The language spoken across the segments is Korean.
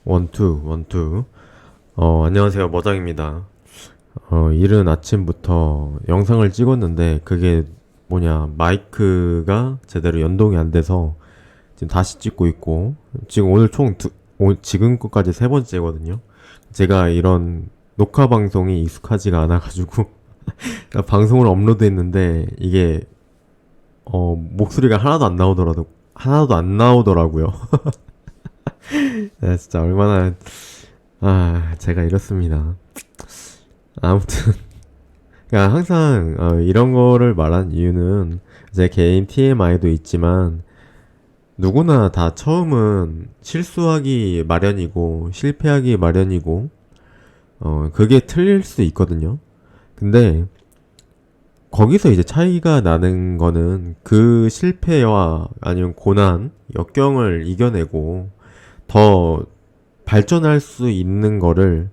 원투, 원투. 안녕하세요. 머장입니다. 이른 아침부터 영상을 찍었는데, 그게 마이크가 제대로 연동이 안 돼서, 지금 다시 찍고 있고, 지금 오늘 지금 것까지 세 번째거든요. 제가 이런 녹화 방송이 익숙하지가 않아가지고, 방송을 업로드했는데, 이게, 목소리가 하나도 안 나오더라고요. 네, 진짜 제가 이렇습니다. 아무튼, 그러니까 항상 이런 거를 말한 이유는 제 개인 TMI도 있지만 누구나 다 처음은 실수하기 마련이고 실패하기 마련이고 그게 틀릴 수 있거든요. 근데 거기서 이제 차이가 나는 거는 그 실패와 아니면 고난, 역경을 이겨내고 더 발전할 수 있는 거를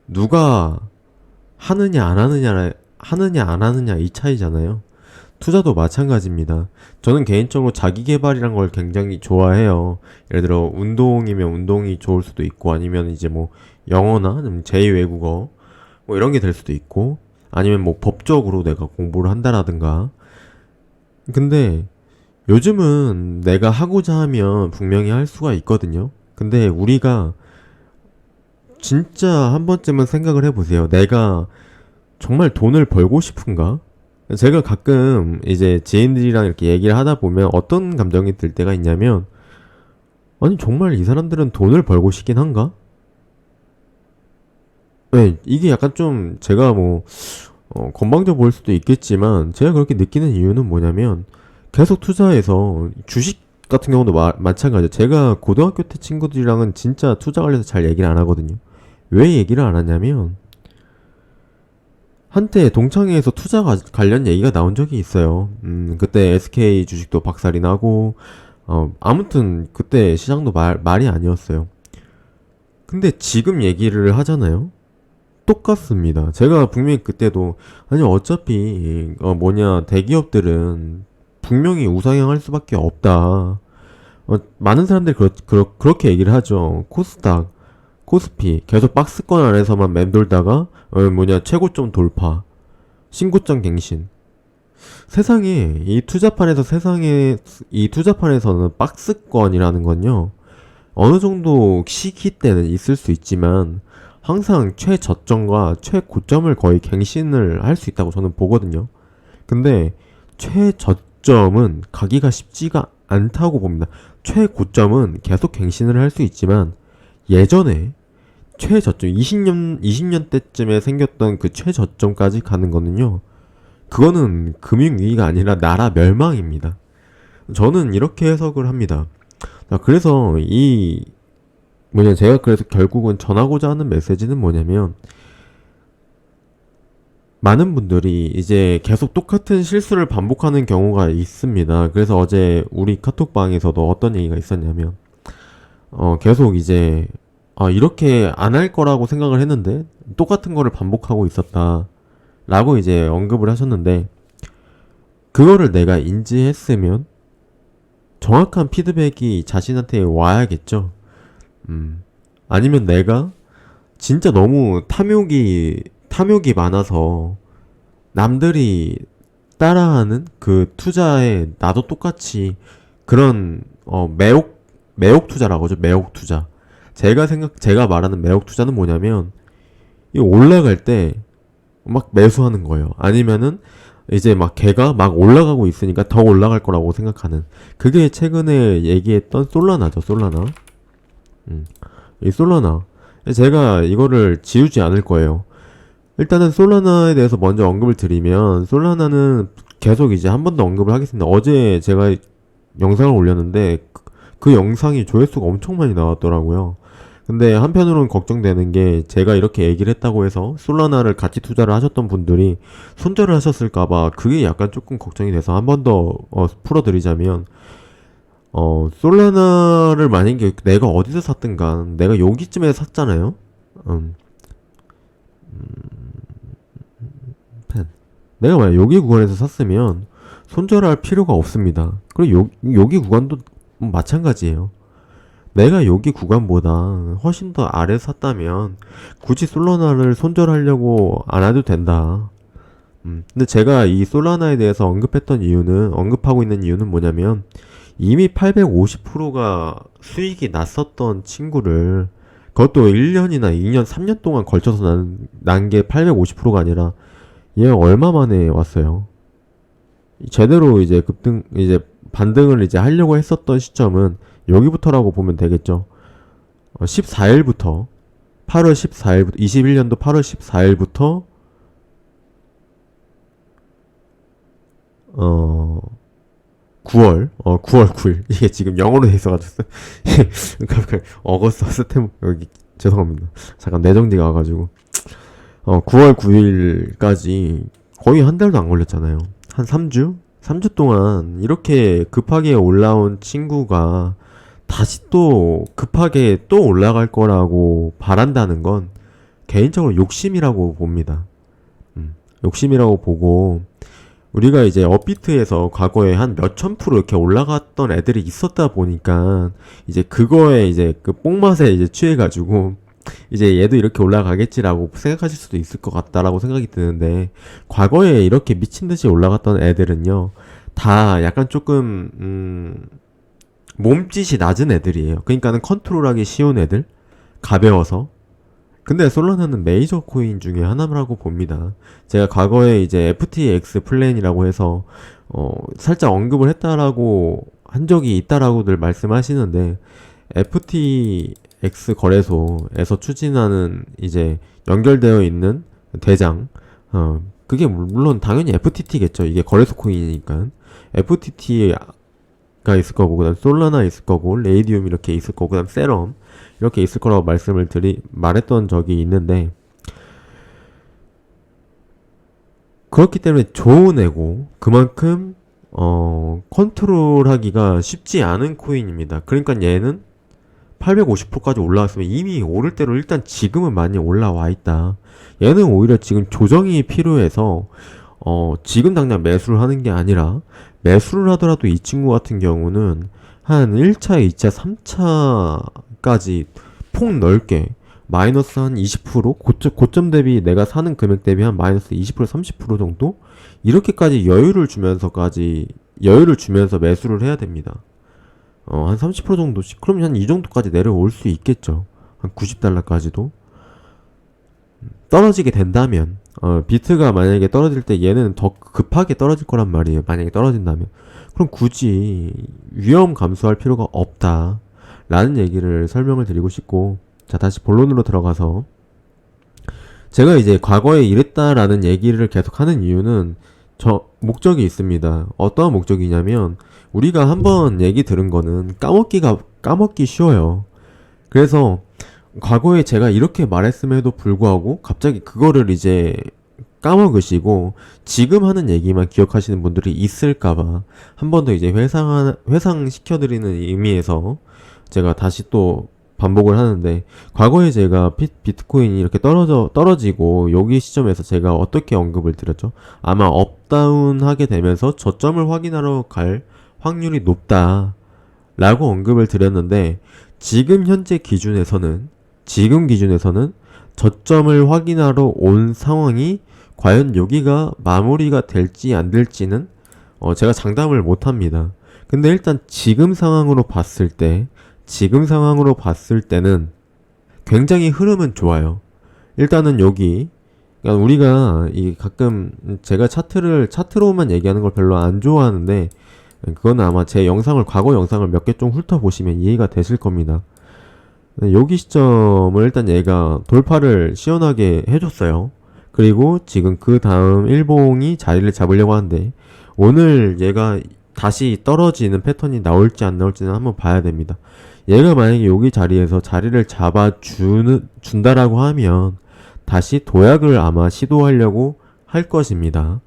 누가 하느냐 안 하느냐 이 차이잖아요. 투자도 마찬가지입니다. 저는 개인적으로 자기 개발이란 걸 굉장히 좋아해요. 예를 들어 운동이면 운동이 좋을 수도 있고 아니면 이제 뭐 영어나 제2 외국어 뭐 이런 게 될 수도 있고 아니면 뭐 법적으로 내가 공부를 한다라든가. 근데 요즘은 내가 하고자 하면 분명히 할 수가 있거든요. 근데 우리가 진짜 한 번쯤은 생각을 해보세요. 내가 정말 돈을 벌고 싶은가? 제가 가끔 이제 지인들이랑 이렇게 얘기를 하다 보면 어떤 감정이 들 때가 있냐면, 아니, 정말 이 사람들은 돈을 벌고 싶긴 한가? 네, 이게 약간 좀 제가 건방져 보일 수도 있겠지만, 제가 그렇게 느끼는 이유는 뭐냐면, 계속 투자해서 주식 같은 경우도 마찬가지예요. 제가 고등학교 때 친구들이랑은 진짜 투자 관련해서 잘 얘기를 안 하거든요. 왜 얘기를 안 하냐면 한때 동창회에서 투자 관련 얘기가 나온 적이 있어요. 그때 SK 주식도 박살이 나고 아무튼 그때 시장도 말이 아니었어요. 근데 지금 얘기를 하잖아요. 똑같습니다. 제가 분명히 그때도 아니 어차피 대기업들은 분명히 우상향할 수밖에 없다. 많은 사람들이 그렇게 얘기를 하죠. 코스닥, 코스피 계속 박스권 안에서만 맴돌다가 최고점 돌파, 신고점 갱신. 이 투자판에서는 박스권이라는 건요. 어느 정도 시기 때는 있을 수 있지만 항상 최저점과 최고점을 거의 갱신을 할 수 있다고 저는 보거든요. 근데 최저점은 가기가 쉽지가 않다고 봅니다. 최고점은 계속 갱신을 할 수 있지만 예전에 최저점 20년 때쯤에 생겼던 그 최저점까지 가는 거는요. 그거는 금융위기가 아니라 나라 멸망입니다. 저는 이렇게 해석을 합니다. 그래서 제가 그래서 결국은 전하고자 하는 메시지는 뭐냐면 많은 분들이 이제 계속 똑같은 실수를 반복하는 경우가 있습니다. 그래서 어제 우리 카톡방에서도 어떤 얘기가 있었냐면 계속 이제 이렇게 안 할 거라고 생각을 했는데 똑같은 거를 반복하고 있었다 라고 이제 언급을 하셨는데 그거를 내가 인지했으면 정확한 피드백이 자신한테 와야겠죠. 아니면 내가 진짜 너무 탐욕이 많아서 남들이 따라하는 그 투자에 나도 똑같이 그런 매혹 투자라고 하죠. 매혹 투자. 제가 말하는 매혹 투자는 뭐냐면 이 올라갈 때 막 매수하는 거예요. 아니면은 이제 막 걔가 막 올라가고 있으니까 더 올라갈 거라고 생각하는. 그게 최근에 얘기했던 솔라나죠. 솔라나. 이 솔라나. 제가 이거를 지우지 않을 거예요. 일단은 솔라나에 대해서 먼저 언급을 드리면 솔라나는 계속 이제 한 번 더 언급을 하겠습니다. 어제 제가 영상을 올렸는데 그 영상이 조회수가 엄청 많이 나왔더라고요. 근데 한편으로는 걱정되는 게 제가 이렇게 얘기를 했다고 해서 솔라나를 같이 투자를 하셨던 분들이 손절을 하셨을까봐 그게 약간 조금 걱정이 돼서 한 번 더 풀어드리자면 솔라나를 만약에 내가 어디서 샀든가 내가 여기쯤에 샀잖아요. 펜. 내가 만약 여기 구간에서 샀으면 손절할 필요가 없습니다. 그리고 여기 구간도 마찬가지예요. 내가 여기 구간보다 훨씬 더 아래 샀다면 굳이 솔라나를 손절하려고 안 해도 된다. 근데 제가 이 솔라나에 대해서 언급하고 있는 이유는 뭐냐면, 이미 850%가 수익이 났었던 친구를, 그것도 1년이나 2년, 3년 동안 걸쳐서 난 게 850%가 아니라, 얘 얼마 만에 왔어요. 제대로 이제 반등을 이제 하려고 했었던 시점은 여기부터라고 보면 되겠죠. 14일부터, 8월 14일부터, 21년도 8월 14일부터, 9월 9일. 이게 지금 영어로 돼 있어가지고. 어거스트, 스템, 여기, 죄송합니다. 잠깐 내정지가 와가지고. 9월 9일까지 거의 한 달도 안 걸렸잖아요. 한 3주? 3주 동안 이렇게 급하게 올라온 친구가 다시 또 급하게 또 올라갈 거라고 바란다는 건 개인적으로 욕심이라고 봅니다. 욕심이라고 보고, 우리가 이제 업비트에서 과거에 한 몇천 프로 이렇게 올라갔던 애들이 있었다 보니까 이제 그거에 이제 그 뽕맛에 이제 취해가지고 이제 얘도 이렇게 올라가겠지라고 생각하실 수도 있을 것 같다라고 생각이 드는데, 과거에 이렇게 미친 듯이 올라갔던 애들은요, 다 약간 조금 몸짓이 낮은 애들이에요. 그러니까는 컨트롤하기 쉬운 애들, 가벼워서. 근데 솔라나는 메이저 코인 중에 하나라고 봅니다. 제가 과거에 이제 FTX 플랜이라고 해서 살짝 언급을 했다라고 한 적이 있다라고들 말씀하시는데, FTX 거래소에서 추진하는 이제 연결되어 있는 대장, 그게 물론 당연히 FTT겠죠. 이게 거래소 코인이니까. FTT가 있을 거고, 그다음 솔라나 있을 거고, 레이디움 이렇게 있을 거고, 그다음 세럼 이렇게 있을 거라고 말했던 적이 있는데, 그렇기 때문에 좋은 애고, 그만큼, 컨트롤하기가 쉽지 않은 코인입니다. 그러니까 얘는 850%까지 올라왔으면 이미 오를 대로 일단 지금은 많이 올라와 있다. 얘는 오히려 지금 조정이 필요해서, 지금 당장 매수를 하는 게 아니라, 매수를 하더라도 이 친구 같은 경우는 한 1차, 2차, 3차까지 폭 넓게 마이너스 한 20%? 고점 대비 내가 사는 금액 대비 한 마이너스 20% 30% 정도? 이렇게까지 여유를 주면서 매수를 해야 됩니다. 한 30% 정도씩? 그러면 한 이 정도까지 내려올 수 있겠죠. 한 90달러까지도. 떨어지게 된다면, 비트가 만약에 떨어질 때 얘는 더 급하게 떨어질 거란 말이에요. 만약에 떨어진다면. 그럼 굳이 위험 감수할 필요가 없다. 라는 얘기를 설명을 드리고 싶고, 자, 다시 본론으로 들어가서, 제가 이제 과거에 이랬다라는 얘기를 계속 하는 이유는 목적이 있습니다. 어떠한 목적이냐면, 우리가 한번 얘기 들은 거는 까먹기 쉬워요. 그래서 과거에 제가 이렇게 말했음에도 불구하고 갑자기 그거를 이제 까먹으시고 지금 하는 얘기만 기억하시는 분들이 있을까봐 한 번 더 이제 회상시켜드리는 의미에서 제가 다시 또 반복을 하는데, 과거에 제가 비트코인이 이렇게 떨어지고 여기 시점에서 제가 어떻게 언급을 드렸죠? 아마 업다운 하게 되면서 저점을 확인하러 갈 확률이 높다 라고 언급을 드렸는데, 지금 기준에서는 저점을 확인하러 온 상황이 과연 여기가 마무리가 될지 안 될지는 제가 장담을 못 합니다. 근데 일단 지금 상황으로 봤을 때는 굉장히 흐름은 좋아요. 일단은 여기, 그러니까 우리가 가끔 제가 차트로만 얘기하는 걸 별로 안 좋아하는데, 그건 아마 제 과거 영상을 몇 개 좀 훑어보시면 이해가 되실 겁니다. 여기 시점을 일단 얘가 돌파를 시원하게 해줬어요. 그리고 지금 그 다음 일봉이 자리를 잡으려고 하는데, 오늘 얘가 다시 떨어지는 패턴이 나올지 안 나올지는 한번 봐야 됩니다. 얘가 만약에 여기 자리에서 자리를 준다라고 하면 다시 도약을 아마 시도하려고 할 것입니다.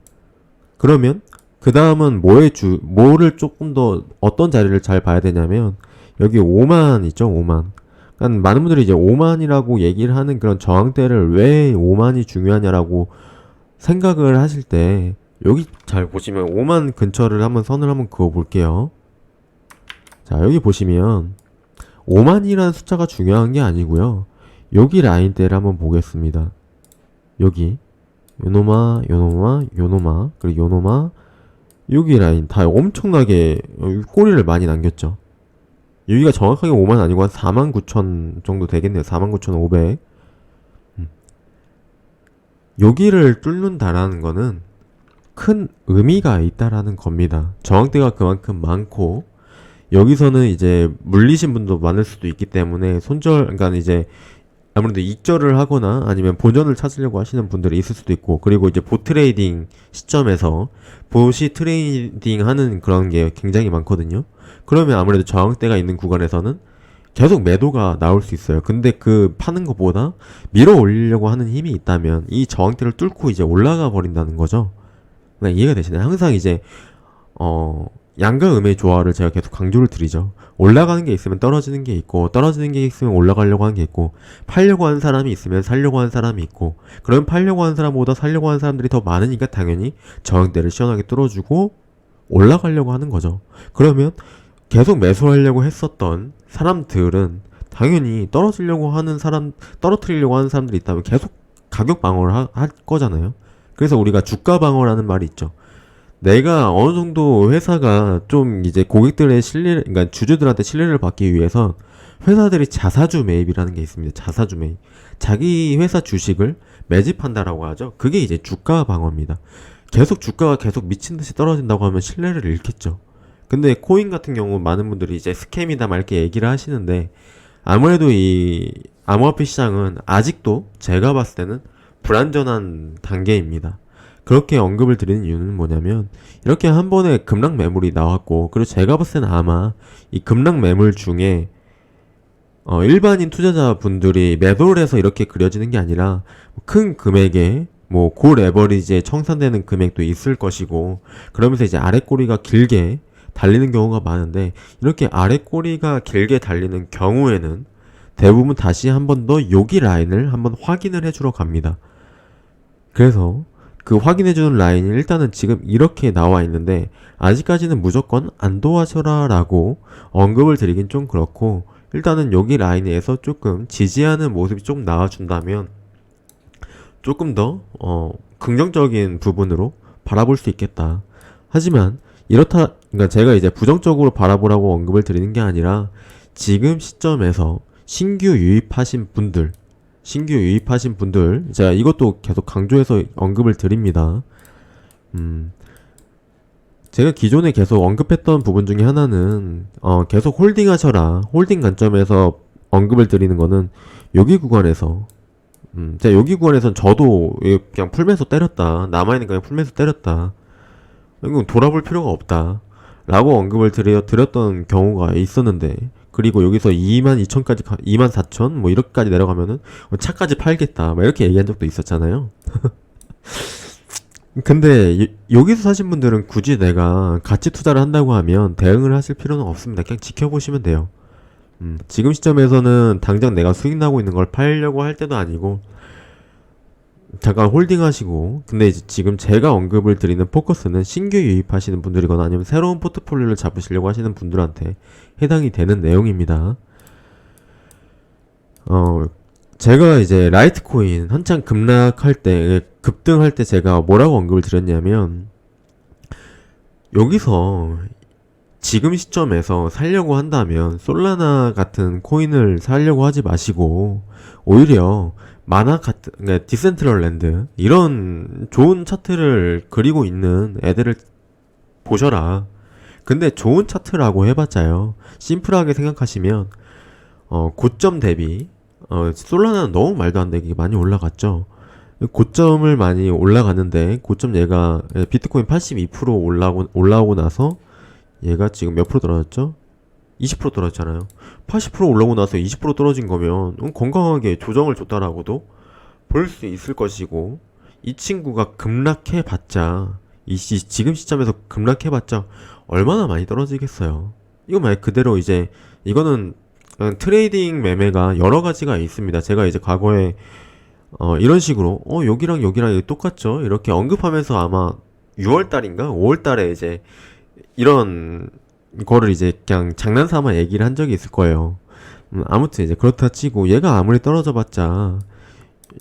그러면 그 다음은 뭐를 조금 더 어떤 자리를 잘 봐야 되냐면, 여기 5만 있죠, 5만. 그러니까 많은 분들이 이제 5만이라고 얘기를 하는 그런 저항대를 왜 5만이 중요하냐라고 생각을 하실 때, 여기 잘 보시면 5만 근처를 선을 한번 그어 볼게요. 자, 여기 보시면 5만이라는 숫자가 중요한 게 아니고요. 여기 라인대를 한번 보겠습니다. 여기 요노마, 요노마, 요노마, 그리고 요노마, 여기 라인 다 엄청나게 꼬리를 많이 남겼죠. 여기가 정확하게 5만 아니고 한 4만 9천 정도 되겠네요. 4만 9,500. 여기를 뚫는다라는 거는 큰 의미가 있다라는 겁니다. 저항대가 그만큼 많고, 여기서는 이제 물리신 분도 많을 수도 있기 때문에 그러니까 이제 아무래도 익절을 하거나 아니면 본전을 찾으려고 하시는 분들이 있을 수도 있고, 그리고 이제 보 트레이딩 시점에서 보시 트레이딩 하는 그런 게 굉장히 많거든요. 그러면 아무래도 저항대가 있는 구간에서는 계속 매도가 나올 수 있어요. 근데 그 파는 것보다 밀어 올리려고 하는 힘이 있다면 이 저항대를 뚫고 이제 올라가 버린다는 거죠. 이해가 되시나요? 항상 이제 양과 음의 조화를 제가 계속 강조를 드리죠. 올라가는 게 있으면 떨어지는 게 있고, 떨어지는 게 있으면 올라가려고 하는 게 있고, 팔려고 하는 사람이 있으면 살려고 하는 사람이 있고, 그럼 팔려고 하는 사람보다 살려고 하는 사람들이 더 많으니까 당연히 저항대를 시원하게 뚫어주고 올라가려고 하는 거죠. 그러면 계속 매수하려고 했었던 사람들은 당연히 떨어뜨리려고 하는 사람들이 있다면 계속 가격 방어를 할 거잖아요. 그래서 우리가 주가 방어라는 말이 있죠. 내가 어느 정도 회사가 좀 이제 고객들의 그러니까 주주들한테 신뢰를 받기 위해서 회사들이 자사주 매입이라는 게 있습니다. 자사주 매입. 자기 회사 주식을 매집한다라고 하죠. 그게 이제 주가 방어입니다. 계속 주가가 계속 미친 듯이 떨어진다고 하면 신뢰를 잃겠죠. 근데 코인 같은 경우 많은 분들이 이제 스캠이다 말 이렇게 얘기를 하시는데, 아무래도 이 암호화폐 시장은 아직도 제가 봤을 때는 불안전한 단계입니다. 그렇게 언급을 드리는 이유는 뭐냐면, 이렇게 한 번에 급락 매물이 나왔고, 그리고 제가 봤을 때는 아마 이 급락 매물 중에 일반인 투자자분들이 매도를 해서 이렇게 그려지는 게 아니라 큰 금액에 고 레버리지에 청산되는 금액도 있을 것이고, 그러면서 이제 아래 꼬리가 길게 달리는 경우가 많은데, 이렇게 아래 꼬리가 길게 달리는 경우에는 대부분 다시 한 번 더 여기 라인을 한번 확인을 해주러 갑니다. 그래서 그 확인해주는 라인이 일단은 지금 이렇게 나와 있는데, 아직까지는 무조건 안 도와줘라 라고 언급을 드리긴 좀 그렇고, 일단은 여기 라인에서 조금 지지하는 모습이 좀 나와준다면 조금 더 긍정적인 부분으로 바라볼 수 있겠다. 하지만 그러니까 제가 이제 부정적으로 바라보라고 언급을 드리는 게 아니라, 지금 시점에서 신규 유입하신 분들, 제가 이것도 계속 강조해서 언급을 드립니다. 제가 기존에 계속 언급했던 부분 중에 하나는 계속 홀딩하셔라, 홀딩 관점에서 언급을 드리는 거는, 여기 구간에서 제가 여기 구간에선 저도 그냥 풀면서 때렸다, 남아있는 그냥 풀면서 때렸다, 이건 돌아볼 필요가 없다 라고 언급을 드렸던 경우가 있었는데, 그리고 여기서 22,000까지 24,000 뭐 이렇게까지 내려가면은 차까지 팔겠다 막 이렇게 얘기한 적도 있었잖아요. 근데 여기서 사신 분들은 굳이 내가 가치 투자를 한다고 하면 대응을 하실 필요는 없습니다. 그냥 지켜보시면 돼요. 지금 시점에서는 당장 내가 수익 나고 있는 걸 팔려고 할 때도 아니고, 잠깐 홀딩하시고, 근데 이제 지금 제가 언급을 드리는 포커스는 신규 유입하시는 분들이거나 아니면 새로운 포트폴리오를 잡으시려고 하시는 분들한테 해당이 되는 내용입니다. 제가 이제 라이트코인 한창 급락할 때, 급등할 때 제가 뭐라고 언급을 드렸냐면, 여기서 지금 시점에서 살려고 한다면 솔라나 같은 코인을 살려고 하지 마시고, 오히려 마나 같은, 그러니까 디센트럴랜드 이런 좋은 차트를 그리고 있는 애들을 보셔라. 근데 좋은 차트라고 해봤자요, 심플하게 생각하시면 고점 대비 솔라나는 너무 말도 안 되게 많이 올라갔죠. 고점을 많이 올라갔는데, 고점 얘가 비트코인 82% 올라오고 나서 얘가 지금 몇 프로 떨어졌죠? 20% 떨어졌잖아요. 80% 올라오고 나서 20% 떨어진 거면 건강하게 조정을 줬다라고도 볼 수 있을 것이고, 이 친구가 급락해봤자, 지금 시점에서 급락해봤자 얼마나 많이 떨어지겠어요. 이거 말 그대로 이제 이거는 트레이딩 매매가 여러 가지가 있습니다. 제가 이제 과거에 이런 식으로 여기랑 똑같죠? 이렇게 언급하면서 아마 6월달인가 5월달에 이제 이런 거를 이제 그냥 장난삼아 얘기를 한 적이 있을 거예요. 아무튼 이제 그렇다 치고 얘가 아무리 떨어져 봤자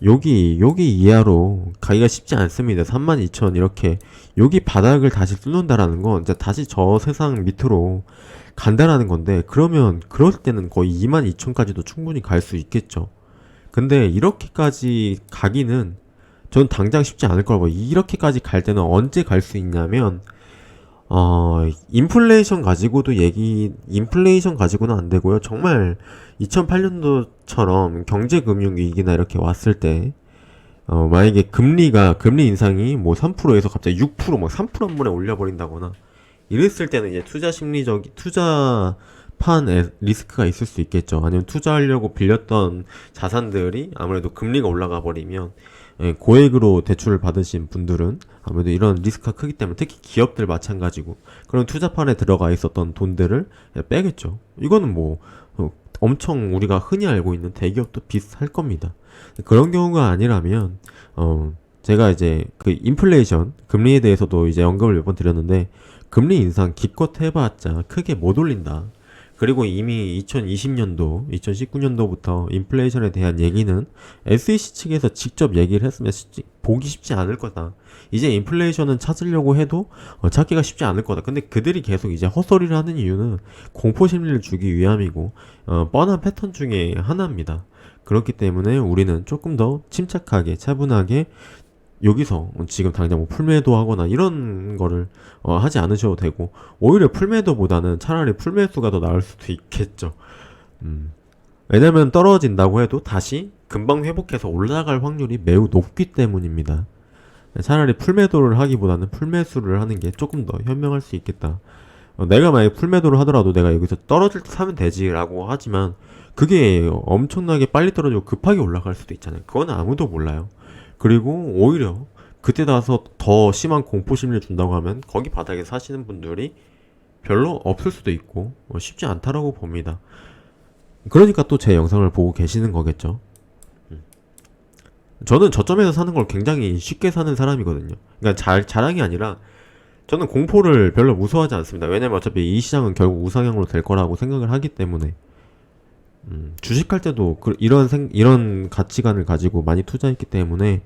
여기 이하로 가기가 쉽지 않습니다. 32,000 이렇게 여기 바닥을 다시 뚫는다라는 건 이제 다시 저 세상 밑으로 간다라는 건데, 그러면 그럴 때는 거의 22,000까지도 충분히 갈 수 있겠죠. 근데 이렇게까지 가기는 전 당장 쉽지 않을 거라고. 이렇게까지 갈 때는 언제 갈 수 있냐면 인플레이션 가지고는 안 되고요. 정말 2008년도처럼 경제금융위기나 이렇게 왔을 때, 만약에 금리 인상이 뭐 3%에서 갑자기 6%, 막 3%한 번에 올려버린다거나, 이랬을 때는 이제 투자판에 리스크가 있을 수 있겠죠. 아니면 투자하려고 빌렸던 자산들이 아무래도 금리가 올라가 버리면, 고액으로 대출을 받으신 분들은 아무래도 이런 리스크가 크기 때문에, 특히 기업들 마찬가지고 그런 투자판에 들어가 있었던 돈들을 빼겠죠. 이거는 뭐 엄청 우리가 흔히 알고 있는 대기업도 비슷할 겁니다. 그런 경우가 아니라면 제가 이제 그 인플레이션 금리에 대해서도 이제 언급을 몇 번 드렸는데, 금리 인상 기껏 해봤자 크게 못 올린다. 그리고 이미 2020년도, 2019년도부터 인플레이션에 대한 얘기는 SEC 측에서 직접 얘기를 했으면 보기 쉽지 않을 거다. 이제 인플레이션은 찾으려고 해도 찾기가 쉽지 않을 거다. 근데 그들이 계속 이제 헛소리를 하는 이유는 공포심리를 주기 위함이고, 뻔한 패턴 중에 하나입니다. 그렇기 때문에 우리는 조금 더 침착하게, 차분하게 여기서 지금 당장 뭐 풀매도 하거나 이런 거를 하지 않으셔도 되고, 오히려 풀매도보다는 차라리 풀매수가 더 나을 수도 있겠죠. 왜냐면 떨어진다고 해도 다시 금방 회복해서 올라갈 확률이 매우 높기 때문입니다. 차라리 풀매도를 하기보다는 풀매수를 하는 게 조금 더 현명할 수 있겠다. 내가 만약에 풀매도를 하더라도 내가 여기서 떨어질 때 사면 되지라고 하지만, 그게 엄청나게 빨리 떨어지고 급하게 올라갈 수도 있잖아요. 그건 아무도 몰라요. 그리고 오히려 그때 나서 더 심한 공포심리를 준다고 하면 거기 바닥에 사시는 분들이 별로 없을 수도 있고 쉽지 않다라고 봅니다. 그러니까 또 제 영상을 보고 계시는 거겠죠. 저는 저점에서 사는 걸 굉장히 쉽게 사는 사람이거든요. 그러니까 자랑이 아니라 저는 공포를 별로 무서워하지 않습니다. 왜냐면 어차피 이 시장은 결국 우상향으로 될 거라고 생각을 하기 때문에. 주식할 때도 이런 가치관을 가지고 많이 투자했기 때문에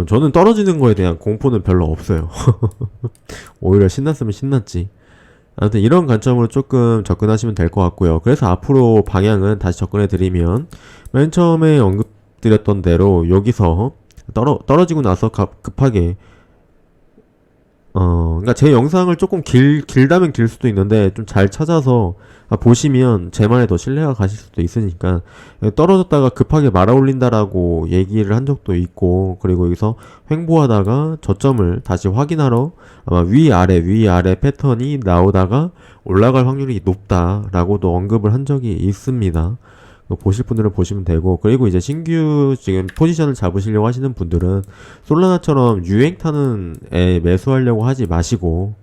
저는 떨어지는 거에 대한 공포는 별로 없어요. 오히려 신났으면 신났지. 아무튼 이런 관점으로 조금 접근하시면 될 것 같고요. 그래서 앞으로 방향은 다시 접근해 드리면, 맨 처음에 언급드렸던 대로 여기서 떨어지고 나서 급하게 그러니까 제 영상을 조금 길다면 길 수도 있는데, 좀 잘 찾아서 보시면 제 말에 더 신뢰가 가실 수도 있으니까, 떨어졌다가 급하게 말아 올린다라고 얘기를 한 적도 있고, 그리고 여기서 횡보하다가 저점을 다시 확인하러 아마 위아래 패턴이 나오다가 올라갈 확률이 높다라고도 언급을 한 적이 있습니다. 보실 분들은 보시면 되고, 그리고 이제 신규 지금 포지션을 잡으시려고 하시는 분들은 솔라나처럼 유행 타는 애 매수하려고 하지 마시고,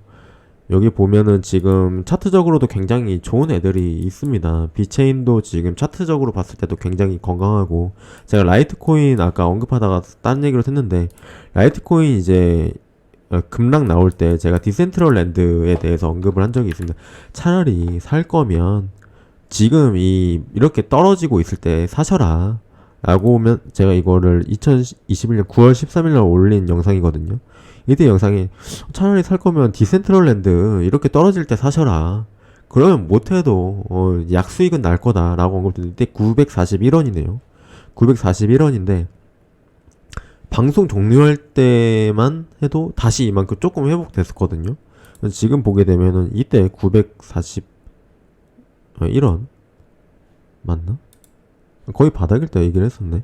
여기 보면은 지금 차트적으로도 굉장히 좋은 애들이 있습니다. 비체인도 지금 차트적으로 봤을 때도 굉장히 건강하고, 제가 라이트코인 아까 언급하다가 딴 얘기로 했는데, 라이트코인 이제 급락 나올 때 제가 디센트럴랜드에 대해서 언급을 한 적이 있습니다. 차라리 살 거면 지금 이렇게 떨어지고 있을 때 사셔라 라고 하면, 제가 이거를 2021년 9월 13일날 올린 영상이거든요. 이때 영상에 차라리 살 거면 디센트럴랜드 이렇게 떨어질 때 사셔라, 그러면 못해도 약수익은 날 거다 라고 언급드렸는데, 941원이네요 941원인데 방송 종료할 때만 해도 다시 이만큼 조금 회복됐었거든요. 지금 보게 되면은 이때 941원 맞나? 거의 바닥일 때 얘기를 했었네.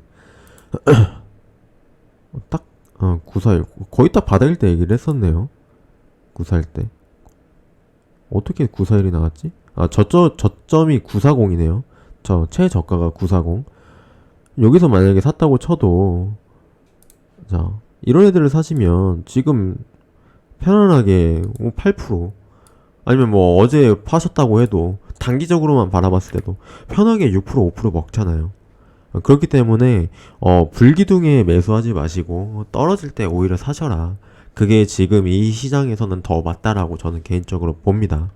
딱 941 거의 딱 바닥일 때 얘기를 했었네요. 941 때 어떻게 941이 나왔지? 저점이 940이네요. 저 최저가가 940. 여기서 만약에 샀다고 쳐도, 자 이런 애들을 사시면 지금 편안하게 8%, 아니면 뭐 어제 파셨다고 해도 단기적으로만 바라봤을 때도 편하게 6% 5% 먹잖아요. 그렇기 때문에 불기둥에 매수하지 마시고 떨어질 때 오히려 사셔라. 그게 지금 이 시장에서는 더 맞다라고 저는 개인적으로 봅니다.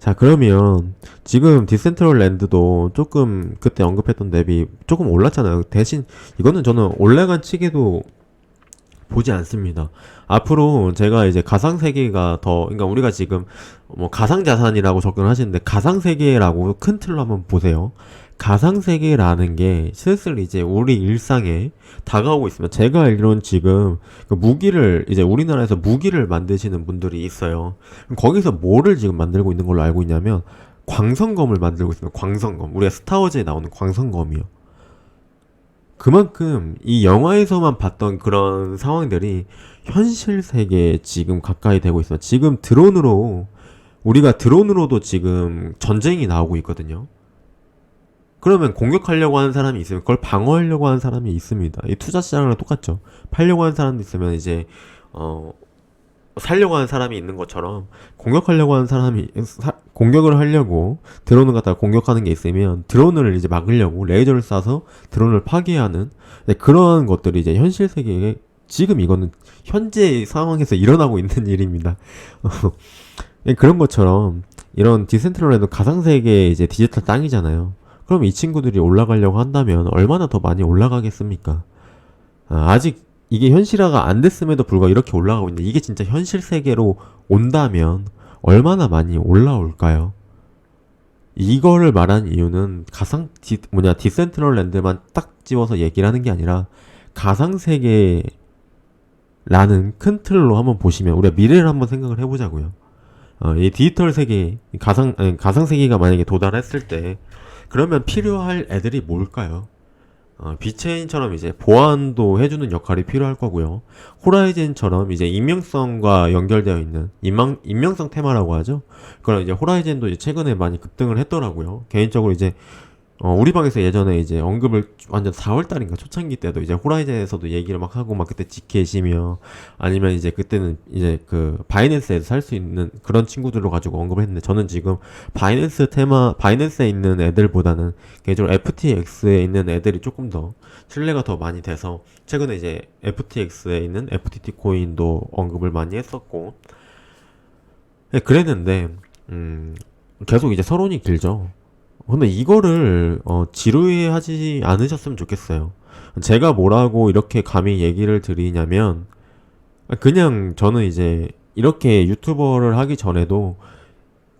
자, 그러면 지금 디센트럴랜드도 조금 그때 언급했던 랩이 조금 올랐잖아요. 대신 이거는 저는 올라간 측에도 보지 않습니다. 앞으로 제가 이제 가상세계가 더, 그러니까 우리가 지금 뭐 가상자산이라고 접근하시는데 가상세계라고 큰 틀로 한번 보세요. 가상세계라는 게 슬슬 이제 우리 일상에 다가오고 있으면 제가 알기로는 지금 그 무기를 이제 우리나라에서 무기를 만드시는 분들이 있어요. 그럼 거기서 뭐를 지금 만들고 있는 걸로 알고 있냐면 광선검을 만들고 있습니다. 광선검. 우리가 스타워즈에 나오는 광선검이요. 그만큼 이 영화에서만 봤던 그런 상황들이 현실 세계에 지금 가까이 되고 있어요. 지금 드론으로 우리가 드론으로도 지금 전쟁이 나오고 있거든요. 그러면 공격하려고 하는 사람이 있으면 그걸 방어하려고 하는 사람이 있습니다. 이 투자 시장이랑 똑같죠. 팔려고 하는 사람도 있으면 이제 어 살려고 하는 사람이 있는 것처럼 공격하려고 하는 사람이 공격을 하려고 드론을 갖다가 공격하는 게 있으면 드론을 이제 막으려고 레이저를 쏴서 드론을 파괴하는 그런 것들이 이제 현실 세계에 지금 이거는 현재 상황에서 일어나고 있는 일입니다. 그런 것처럼 이런 디센트럴랜드 가상세계의 이제 디지털 땅이잖아요. 그럼 이 친구들이 올라가려고 한다면 얼마나 더 많이 올라가겠습니까? 아직 이게 현실화가 안 됐음에도 불구하고 이렇게 올라가고 있는데 이게 진짜 현실 세계로 온다면 얼마나 많이 올라올까요? 이거를 말한 이유는 디센트럴랜드만 딱 집어서 얘기를 하는 게 아니라 가상 세계라는 큰 틀로 한번 보시면 우리가 미래를 한번 생각을 해보자고요. 이 디지털 세계, 가상 세계가 만약에 도달했을 때 그러면 필요할 애들이 뭘까요? 비체인처럼 이제 보안도 해주는 역할이 필요할 거고요. 호라이젠처럼 이제 익명성과 연결되어 있는 익명성 테마라고 하죠. 그럼 이제 호라이젠도 이제 최근에 많이 급등을 했더라고요. 개인적으로 이제 우리 방에서 예전에 이제 언급을 완전 4월달인가 초창기 때도 이제 호라이즌에서도 얘기를 막 하고 막 그때 지켓이며 아니면 이제 그때는 이제 그 바이낸스에서 살 수 있는 그런 친구들로 가지고 언급을 했는데 저는 지금 바이낸스에 있는 애들보다는 개인적으로 FTX에 있는 애들이 조금 더 신뢰가 더 많이 돼서 최근에 이제 FTX에 있는 FTT 코인도 언급을 많이 했었고 그랬는데 계속 이제 서론이 길죠. 근데 이거를 지루해하지 않으셨으면 좋겠어요. 제가 뭐라고 이렇게 감히 얘기를 드리냐면 그냥 저는 이제 이렇게 유튜버를 하기 전에도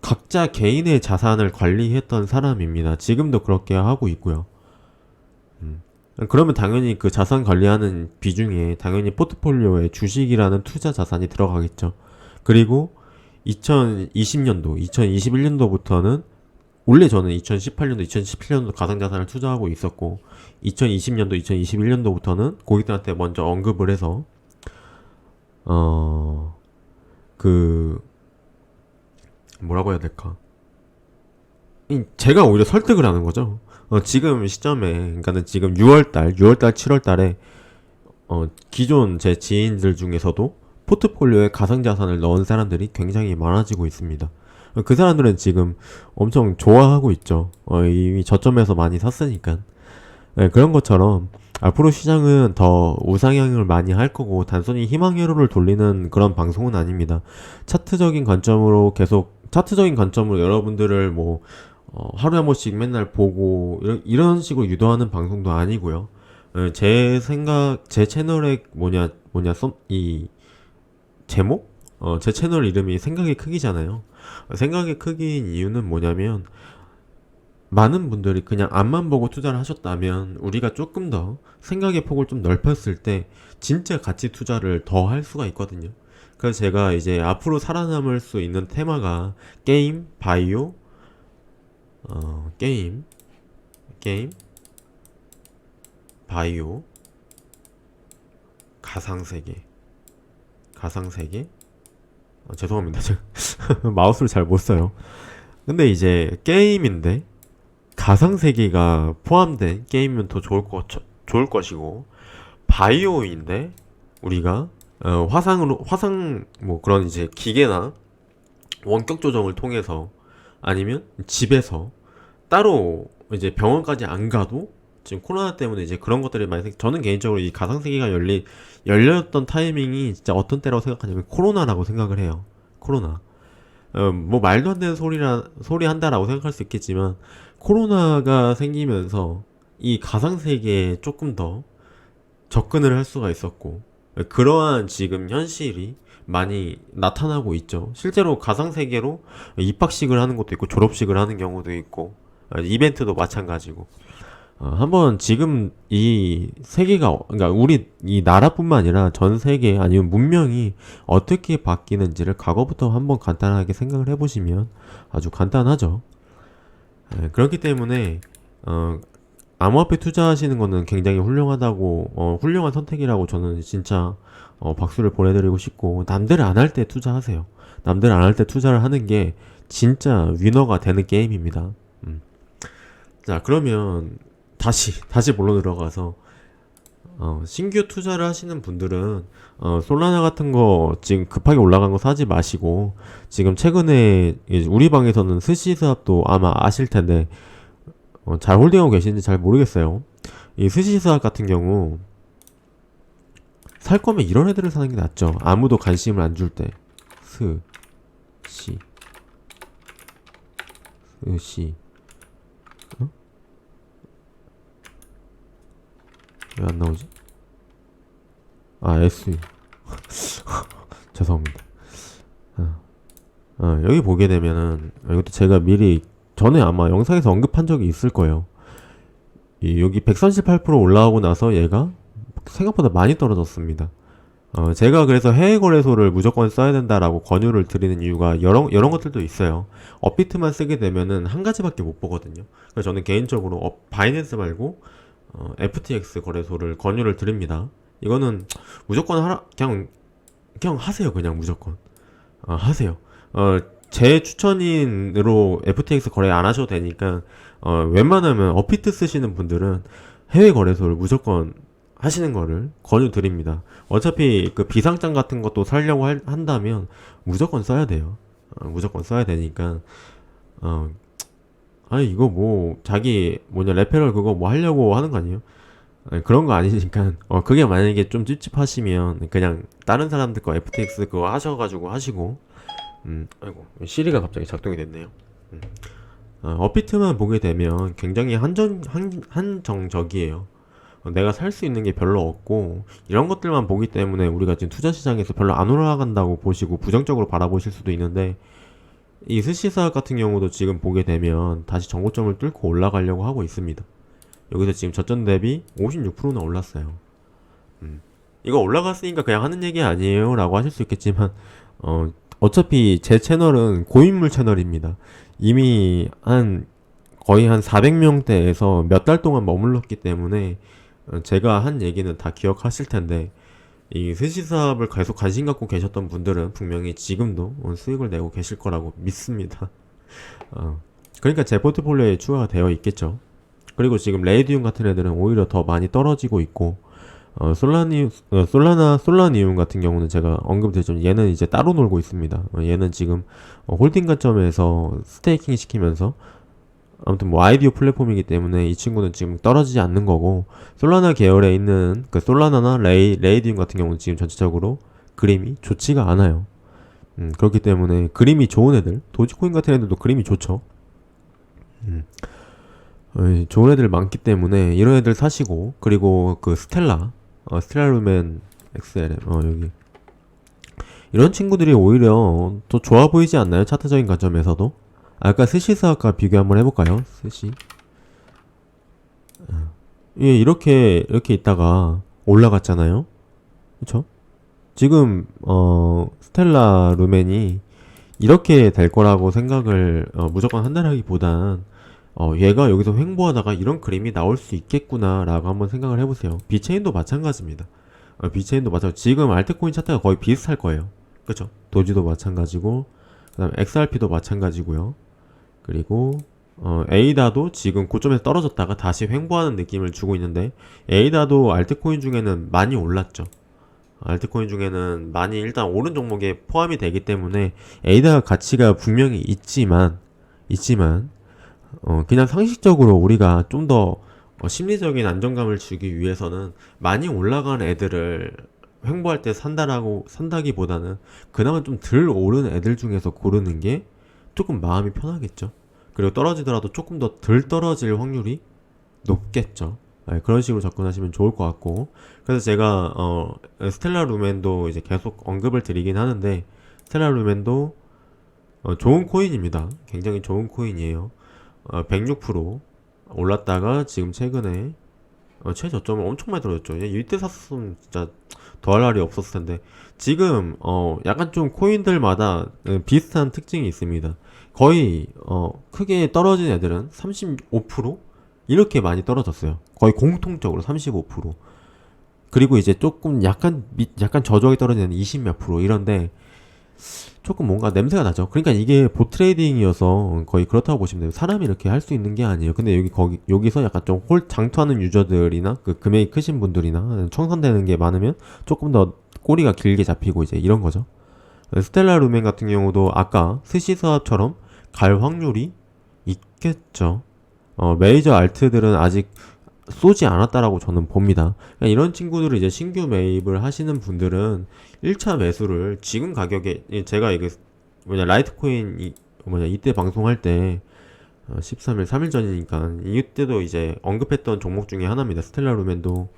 각자 개인의 자산을 관리했던 사람입니다. 지금도 그렇게 하고 있고요. 그러면 당연히 그 자산 관리하는 비중에 당연히 포트폴리오에 주식이라는 투자 자산이 들어가겠죠. 그리고 2020년도, 2021년도부터는 원래 저는 2018년도, 2017년도 가상자산을 투자하고 있었고 2020년도, 2021년도부터는 고객들한테 먼저 언급을 해서 그 뭐라고 해야 될까? 제가 오히려 설득을 하는 거죠. 지금 시점에 그러니까는 지금 6월달, 7월달에 기존 제 지인들 중에서도 포트폴리오에 가상자산을 넣은 사람들이 굉장히 많아지고 있습니다. 그 사람들은 지금 엄청 좋아하고 있죠. 이미 저점에서 많이 샀으니까. 네, 그런 것처럼 앞으로 시장은 더 우상향을 많이 할 거고 단순히 희망회로를 돌리는 그런 방송은 아닙니다. 차트적인 관점으로 여러분들을 뭐 하루에 한 번씩 맨날 보고 이런 식으로 유도하는 방송도 아니고요. 제 채널의 이 제목? 제 채널 이름이 생각의 크기잖아요. 생각의 크기인 이유는 뭐냐면 많은 분들이 그냥 앞만 보고 투자를 하셨다면 우리가 조금 더 생각의 폭을 좀 넓혔을 때 진짜 가치 투자를 더 할 수가 있거든요. 그래서 제가 이제 앞으로 살아남을 수 있는 테마가 게임, 바이오, 게임, 바이오, 가상세계, 죄송합니다. 제가 마우스를 잘 못 써요. 근데 이제 게임인데 가상세계가 포함된 게임이면 더 좋을 것이고 바이오인데 우리가 화상 뭐 그런 이제 기계나 원격 조정을 통해서 아니면 집에서 따로 이제 병원까지 안 가도 지금 코로나 때문에 이제 그런 것들이 많이 저는 개인적으로 이 가상세계가 열렸던 타이밍이 진짜 어떤 때라고 생각하냐면 코로나라고 생각을 해요. 코로나. 뭐 말도 안 되는 소리 한다라고 생각할 수 있겠지만, 코로나가 생기면서 이 가상세계에 조금 더 접근을 할 수가 있었고, 그러한 지금 현실이 많이 나타나고 있죠. 실제로 가상세계로 입학식을 하는 것도 있고, 졸업식을 하는 경우도 있고, 이벤트도 마찬가지고. 한번 지금 이 세계가, 그러니까 우리 이 나라뿐만 아니라 전 세계 아니면 문명이 어떻게 바뀌는지를 과거부터 한번 간단하게 생각을 해보시면 아주 간단하죠. 그렇기 때문에 어, 암호화폐 투자하시는 거는 굉장히 훌륭하다고, 훌륭한 선택이라고 저는 진짜 박수를 보내드리고 싶고, 남들 안 할 때 투자하세요. 남들 안 할 때 투자를 하는 게 진짜 위너가 되는 게임입니다. 음. 자, 그러면 다시 본론 들어가서, 신규 투자를 하시는 분들은 솔라나 같은 거 지금 급하게 올라간 거 사지 마시고, 지금 최근에 이제 우리 방에서는 스시 스왑도 아마 아실 텐데, 잘 홀딩하고 계시는지 잘 모르겠어요. 이 스시 스왑 같은 경우 살 거면 이런 애들을 사는 게 낫죠. 아무도 관심을 안 줄 때. 스시 스시 어? 왜 안 나오지? 아, SU. 죄송합니다. 여기 보게 되면은, 이것도 제가 미리 전에 아마 영상에서 언급한 적이 있을 거예요. 여기 138% 올라오고 나서 얘가 생각보다 많이 떨어졌습니다. 제가 그래서 해외 거래소를 무조건 써야 된다라고 권유를 드리는 이유가 여러 것들도 있어요. 업비트만 쓰게 되면은 한 가지밖에 못 보거든요. 그래서 저는 개인적으로 바이낸스 말고 FTX 거래소를 권유를 드립니다. 이거는 무조건 그냥 하세요. 그냥 무조건 하세요. 제 추천인으로 FTX 거래 안 하셔도 되니까, 웬만하면 업비트 쓰시는 분들은 해외 거래소를 무조건 하시는 거를 권유드립니다. 어차피 그 비상장 같은 것도 살려고 한다면 무조건 써야 돼요. 무조건 써야 되니까, 아니, 이거 뭐, 자기, 레페럴 그거 뭐 하려고 하는 거 아니에요? 아니, 그런 거 아니니까, 그게 만약에 좀 찝찝하시면, 그냥, 다른 사람들 거 FTX 그거 하셔가지고 하시고, 아이고, 시리가 갑자기 작동이 됐네요. 음. 업비트만 보게 되면 굉장히 한정적이에요. 내가 살 수 있는 게 별로 없고, 이런 것들만 보기 때문에 우리가 지금 투자 시장에서 별로 안 올라간다고 보시고 부정적으로 바라보실 수도 있는데, 이 스시사 같은 경우도 지금 보게 되면 다시 정고점을 뚫고 올라가려고 하고 있습니다. 여기서 지금 저점 대비 56%나 올랐어요. 이거 올라갔으니까 그냥 하는 얘기 아니에요 라고 하실 수 있겠지만, 어차피 제 채널은 고인물 채널입니다. 이미 거의 한 400명대에서 몇 달 동안 머물렀기 때문에 제가 한 얘기는 다 기억하실 텐데, 이 스시 사업을 계속 관심 갖고 계셨던 분들은 분명히 지금도 수익을 내고 계실 거라고 믿습니다. 그러니까 제 포트폴리오에 추가가 되어 있겠죠. 그리고 지금 레이디움 같은 애들은 오히려 더 많이 떨어지고 있고, 솔라니움 같은 경우는 제가 언급드렸지만 얘는 이제 따로 놀고 있습니다. 얘는 지금 홀딩 관점에서 스테이킹 시키면서, 아무튼 뭐 아이디어 플랫폼이기 때문에 이 친구는 지금 떨어지지 않는 거고, 솔라나 계열에 있는 그 솔라나나 레이디움 같은 경우는 지금 전체적으로 그림이 좋지가 않아요. 그렇기 때문에 그림이 좋은 애들, 도지코인 같은 애들도 그림이 좋죠. 좋은 애들 많기 때문에 이런 애들 사시고, 그리고 그 스텔라 루멘 XLM, 여기 이런 친구들이 오히려 더 좋아 보이지 않나요? 차트적인 관점에서도. 아까 스시사과 비교 한번 해볼까요? 스시. 예, 이렇게 있다가 올라갔잖아요. 그쵸? 지금 스텔라 루멘이 이렇게 될 거라고 생각을 무조건 한다라기보단, 얘가 여기서 횡보하다가 이런 그림이 나올 수 있겠구나 라고 한번 생각을 해보세요. 비체인도 마찬가지입니다. 비체인도 마찬가지. 지금 알트코인 차트가 거의 비슷할 거예요. 그쵸? 도지도 마찬가지고, 그 다음에 XRP도 마찬가지고요. 그리고 에이다도 지금 고점에서 떨어졌다가 다시 횡보하는 느낌을 주고 있는데, 에이다도 알트코인 중에는 많이 올랐죠. 알트코인 중에는 많이 일단 오른 종목에 포함이 되기 때문에 에이다 가치가 분명히 있지만 그냥 상식적으로 우리가 좀 더 심리적인 안정감을 주기 위해서는 많이 올라간 애들을 횡보할 때 산다기보다는 그나마 좀 덜 오른 애들 중에서 고르는 게 조금 마음이 편하겠죠. 그리고 떨어지더라도 조금 더 덜 떨어질 확률이 높겠죠. 네, 그런 식으로 접근하시면 좋을 것 같고, 그래서 제가 스텔라 루멘도 이제 계속 언급을 드리긴 하는데, 스텔라 루멘도 좋은 코인입니다. 굉장히 좋은 코인이에요. 106% 올랐다가 지금 최근에 최저점을 엄청 많이 떨어졌죠. 이때 샀으면 진짜 더할 날이 없었을 텐데, 지금 약간 좀 코인들마다 비슷한 특징이 있습니다. 거의 크게 떨어진 애들은 35% 이렇게 많이 떨어졌어요. 거의 공통적으로 35%. 그리고 이제 조금 약간 저조하게 떨어진 애는 20 몇 프로 이런데, 조금 뭔가 냄새가 나죠. 그러니까 이게 보트레이딩이어서 거의 그렇다고 보시면 돼요. 사람이 이렇게 할 수 있는 게 아니에요. 근데 여기서 약간 좀 장투하는 유저들이나 그 금액이 크신 분들이나 청산되는 게 많으면 조금 더 꼬리가 길게 잡히고 이제 이런 거죠. 스텔라 루멘 같은 경우도 아까 스시 서합처럼 갈 확률이 있겠죠. 메이저 알트들은 아직 쏘지 않았다라고 저는 봅니다. 그러니까 이런 친구들을 이제 신규 매입을 하시는 분들은 1차 매수를 지금 가격에, 제가 이게 라이트코인 이때 방송할 때 13일 3일 전이니까 이때도 이제 언급했던 종목 중에 하나입니다. 스텔라 루멘도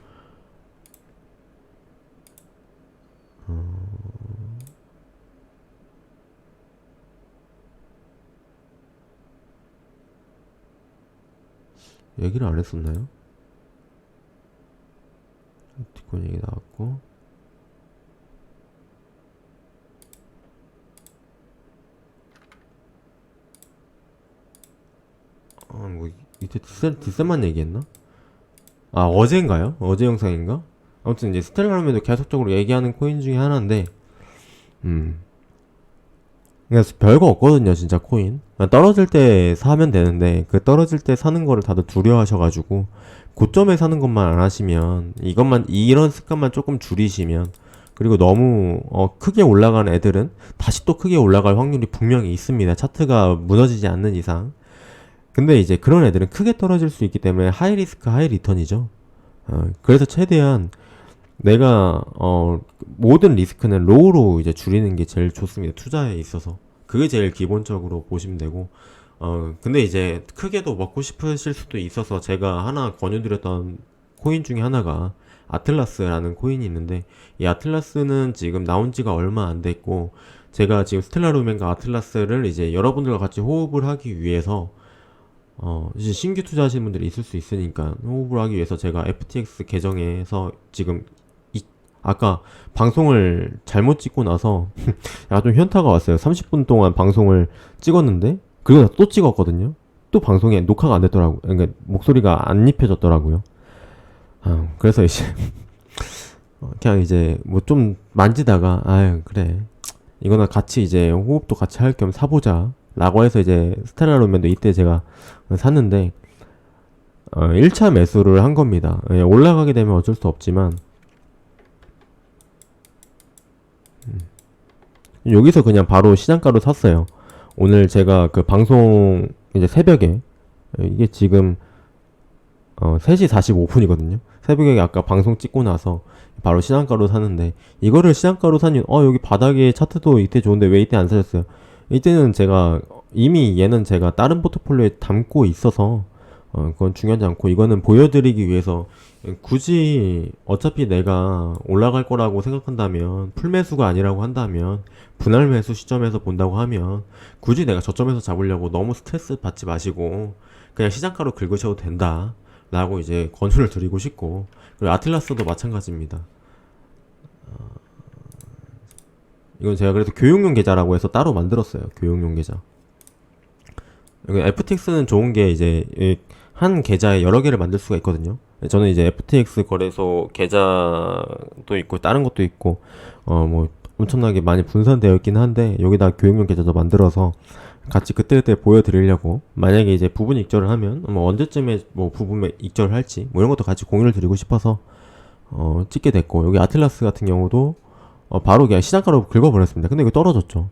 얘기를 안 했었나요? 비트코인 얘기 나왔고, 뭐 이때 뒷셈만 얘기했나? 어제인가요? 어제 영상인가? 아무튼 이제 스텔라룸에도 계속적으로 얘기하는 코인 중에 하나인데, 그래서 별거 없거든요, 진짜 코인. 떨어질 때 사면 되는데, 그 떨어질 때 사는 거를 다들 두려워하셔가지고, 고점에 사는 것만 안 하시면, 이런 습관만 조금 줄이시면, 그리고 너무, 크게 올라가는 애들은 다시 또 크게 올라갈 확률이 분명히 있습니다. 차트가 무너지지 않는 이상. 근데 이제 그런 애들은 크게 떨어질 수 있기 때문에 하이 리스크 하이 리턴이죠. 그래서 최대한 내가 모든 리스크는 로우로 이제 줄이는 게 제일 좋습니다. 투자에 있어서 그게 제일 기본적으로 보시면 되고, 근데 이제 크게도 먹고 싶으실 수도 있어서 제가 하나 권유드렸던 코인 중에 하나가 아틀라스라는 코인이 있는데, 이 아틀라스는 지금 나온 지가 얼마 안 됐고, 제가 지금 스텔라 루멘과 아틀라스를 이제 여러분들과 같이 호흡을 하기 위해서 이제 신규 투자하시는 분들이 있을 수 있으니까 호흡을 하기 위해서 제가 FTX 계정에서 지금 아까 방송을 잘못 찍고 나서 약간 좀 현타가 왔어요. 30분 동안 방송을 찍었는데 그리고 또 찍었거든요. 또 방송에 녹화가 안 됐더라고요. 그러니까 목소리가 안 입혀졌더라고요. 그래서 이제 그냥 이제 뭐 좀 만지다가 아유 그래 이거나 같이 이제 호흡도 같이 할 겸 사보자 라고 해서 이제 스텔라 루멘도 이때 제가 샀는데 1차 매수를 한 겁니다. 올라가게 되면 어쩔 수 없지만 여기서 그냥 바로 시장가로 샀어요. 오늘 제가 그 방송 이제 새벽에 이게 지금 3시 45분이거든요. 새벽에 아까 방송 찍고 나서 바로 시장가로 사는데, 이거를 시장가로 사니 여기 바닥에 차트도 이때 좋은데 왜 이때 안 사셨어요? 이때는 제가 이미 얘는 제가 다른 포트폴리오에 담고 있어서 그건 중요하지 않고, 이거는 보여드리기 위해서 굳이 어차피 내가 올라갈 거라고 생각한다면, 풀매수가 아니라고 한다면, 분할 매수 시점에서 본다고 하면 굳이 내가 저점에서 잡으려고 너무 스트레스 받지 마시고 그냥 시장가로 긁으셔도 된다 라고 이제 권유를 드리고 싶고, 그리고 아틀라스도 마찬가지입니다. 이건 제가 그래서 교육용 계좌라고 해서 따로 만들었어요. 교육용 계좌. FTX는 좋은 게 이제 한 계좌에 여러 개를 만들 수가 있거든요. 저는 이제 FTX 거래소 계좌도 있고 다른 것도 있고 뭐 엄청나게 많이 분산되어 있긴 한데, 여기다 교육용 계좌도 만들어서 같이 그때그때 보여드리려고, 만약에 이제 부분 익절을 하면 뭐 언제쯤에 뭐 부분 익절을 할지 뭐 이런 것도 같이 공유를 드리고 싶어서 찍게 됐고, 여기 아틀라스 같은 경우도 바로 그냥 시장가로 긁어버렸습니다. 근데 이거 떨어졌죠.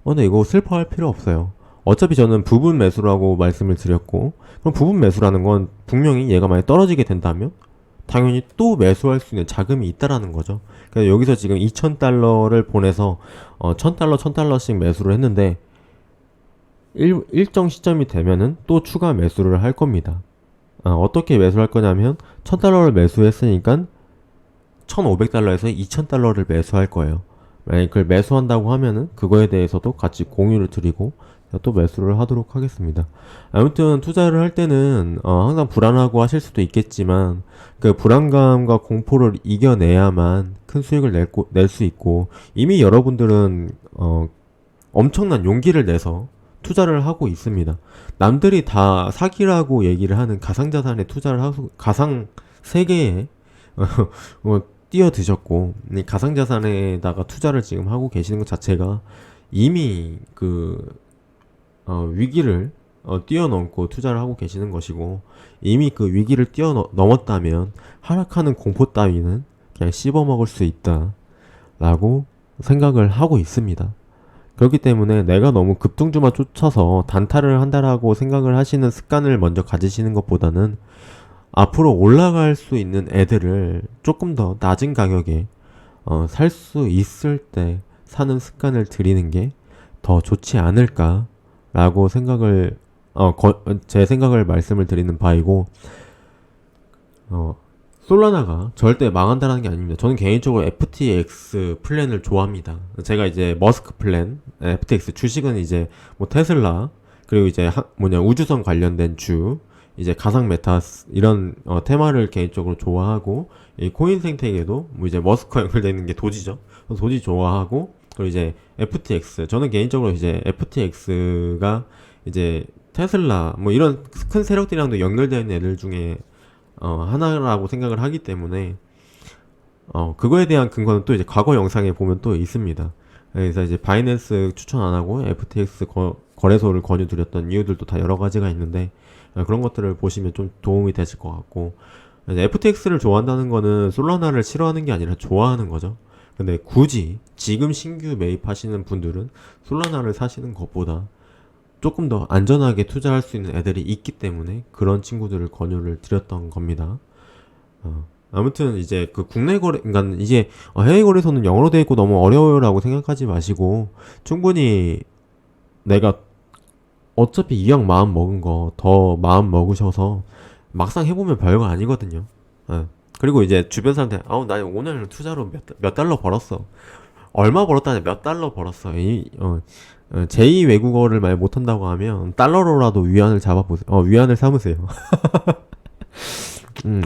근데 이거 슬퍼할 필요 없어요. 어차피 저는 부분 매수라고 말씀을 드렸고, 그럼 부분 매수라는 건 분명히 얘가 만약 떨어지게 된다면 당연히 또 매수할 수 있는 자금이 있다라는 거죠. 그러니까 여기서 지금 2,000달러를 보내서 1,000달러, 1,000달러씩 매수를 했는데 일정 시점이 되면은 또 추가 매수를 할 겁니다. 어떻게 매수할 거냐면 1,000달러를 매수했으니까 1,500달러에서 2,000달러를 매수할 거예요. 만약에 그걸 매수한다고 하면은 그거에 대해서도 같이 공유를 드리고 또 매수를 하도록 하겠습니다. 아무튼 투자를 할 때는 항상 불안하고 하실 수도 있겠지만 그 불안감과 공포를 이겨내야만 큰 수익을 낼 수 있고, 이미 여러분들은 엄청난 용기를 내서 투자를 하고 있습니다. 남들이 다 사기라고 얘기를 하는 가상자산에 투자를 하고 가상 세계에 뛰어드셨고, 이 가상자산에다가 투자를 지금 하고 계시는 것 자체가 이미 위기를 뛰어넘고 투자를 하고 계시는 것이고, 이미 그 위기를 뛰어넘었다면 하락하는 공포 따위는 그냥 씹어먹을 수 있다 라고 생각을 하고 있습니다. 그렇기 때문에 내가 너무 급등주만 쫓아서 단타를 한다라고 생각을 하시는 습관을 먼저 가지시는 것보다는 앞으로 올라갈 수 있는 애들을 조금 더 낮은 가격에 살 수 있을 때 사는 습관을 들이는 게 더 좋지 않을까라고 생각을 제 생각을 말씀을 드리는 바이고, 솔라나가 절대 망한다라는 게 아닙니다. 저는 개인적으로 FTX 플랜을 좋아합니다. 제가 이제 머스크 플랜, FTX 주식은 이제 뭐 테슬라, 그리고 이제 우주선 관련된 주, 이제 가상 메타스 이런 테마를 개인적으로 좋아하고, 이 코인 생태계도 뭐 이제 머스크와 연결되어 있는 게 도지죠. 도지 좋아하고, 그리고 이제 FTX, 저는 개인적으로 이제 FTX가 이제 테슬라 뭐 이런 큰 세력들이랑도 연결되어 있는 애들 중에 하나라고 생각을 하기 때문에 그거에 대한 근거는 또 이제 과거 영상에 보면 또 있습니다. 그래서 이제 바이낸스 추천 안 하고 FTX 거래소를 권유드렸던 이유들도 다 여러 가지가 있는데, 그런 것들을 보시면 좀 도움이 되실 것 같고, FTX를 좋아한다는 거는 솔라나를 싫어하는 게 아니라 좋아하는 거죠. 근데 굳이 지금 신규 매입하시는 분들은 솔라나를 사시는 것보다 조금 더 안전하게 투자할 수 있는 애들이 있기 때문에 그런 친구들을 권유를 드렸던 겁니다. 아무튼 이제 그 국내 거래, 그러니까 이제 해외 거래소는 영어로 되어 있고 너무 어려워요라고 생각하지 마시고, 충분히 내가 어차피 이왕 마음 먹은 거 더 마음 먹으셔서 막상 해보면 별거 아니거든요. 그리고 이제 주변 사람들, 나 오늘 투자로 몇 달러 벌었어. 얼마 벌었다냐, 몇 달러 벌었어. 제2 외국어를 만약 못한다고 하면 달러로라도 위안을 삼으세요.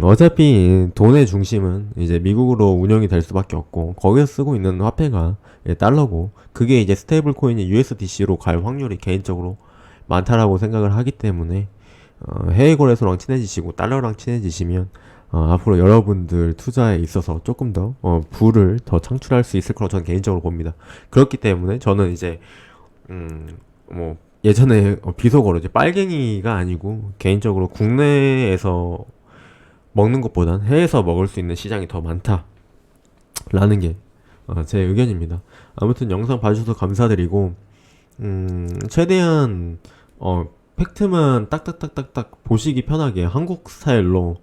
어차피 돈의 중심은 이제 미국으로 운영이 될 수밖에 없고, 거기서 쓰고 있는 화폐가 달러고, 그게 이제 스테이블 코인이 USDC로 갈 확률이 개인적으로 많다라고 생각을 하기 때문에 해외 거래소랑 친해지시고 달러랑 친해지시면 앞으로 여러분들 투자에 있어서 조금 더 부를 더 창출할 수 있을 거라고 저는 개인적으로 봅니다. 그렇기 때문에 저는 이제 뭐 예전에 비속어로 이제 빨갱이가 아니고, 개인적으로 국내에서 먹는 것보단 해외에서 먹을 수 있는 시장이 더 많다라는 게 제 의견입니다. 아무튼 영상 봐주셔서 감사드리고, 최대한 팩트만 딱딱딱딱딱 보시기 편하게 한국 스타일로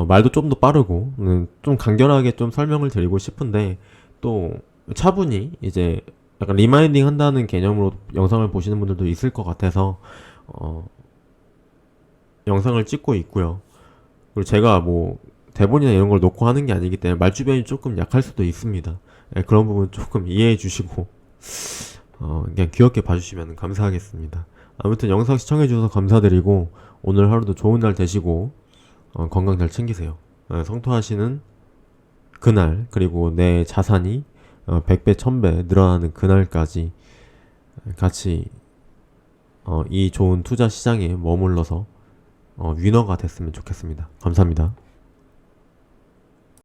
말도 좀 더 빠르고 좀 간결하게 좀 설명을 드리고 싶은데, 또 차분히 이제 약간 리마인딩 한다는 개념으로 영상을 보시는 분들도 있을 것 같아서 영상을 찍고 있고요. 그리고 제가 뭐 대본이나 이런 걸 놓고 하는 게 아니기 때문에 말주변이 조금 약할 수도 있습니다. 그런 부분 조금 이해해 주시고 그냥 귀엽게 봐주시면 감사하겠습니다. 아무튼 영상 시청해 주셔서 감사드리고, 오늘 하루도 좋은 날 되시고 건강 잘 챙기세요. 성토하시는 그날, 그리고 내 자산이 100배, 1000배 늘어나는 그날까지 같이 이 좋은 투자 시장에 머물러서 위너가 됐으면 좋겠습니다. 감사합니다.